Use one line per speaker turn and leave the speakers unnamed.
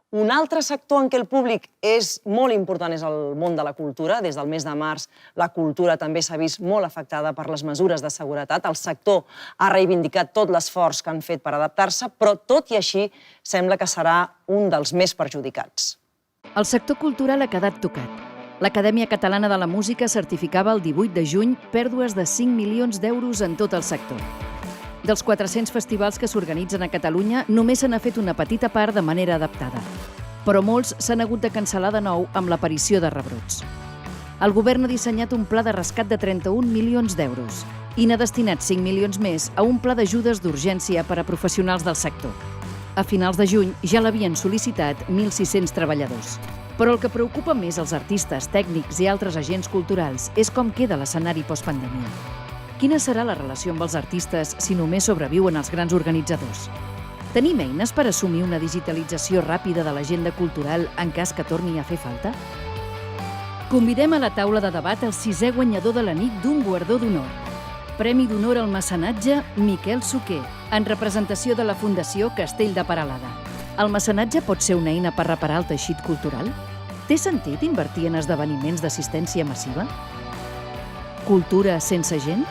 Un altre sector en què el públic és molt important és el món de la cultura. Des del mes de març, la cultura també s'ha vist molt afectada per les mesures de seguretat. El sector ha reivindicat tot l'esforç que han fet per adaptar-se, però tot i així sembla que serà un dels més perjudicats.
El sector cultural ha quedat tocat. L'Acadèmia Catalana de la Música certificava el 18 de juny pèrdues de 5 milions d'euros en tot el sector. Dels 400 festivals que s'organitzen a Catalunya, només se n'ha fet una petita part de manera adaptada. Però molts s'han hagut de cancel·lar de nou amb l'aparició de rebrots. El govern ha dissenyat un pla de rescat de 31 milions d'euros i n'ha destinat 5 milions més a un pla d'ajudes d'urgència per a professionals del sector. A finals de juny ja l'havien sol·licitat 1.600 treballadors. Però el que preocupa més als artistes, tècnics i altres agents culturals és com queda l'escenari postpandèmia. Quina serà la relació amb els artistes si només sobreviuen els grans organitzadors? Tenim eines per assumir una digitalització ràpida de l'agenda cultural en cas que torni a fer falta? Convidem a la taula de debat el 6è guanyador de la nit d'un guardó d'honor. Premi d'honor al mecenatge Miquel Suquer, en representació de la Fundació Castell de Peralada. El mecenatge pot ser una eina per reparar el teixit cultural? Té sentit invertir en esdeveniments d'assistència massiva? Cultura sense gent?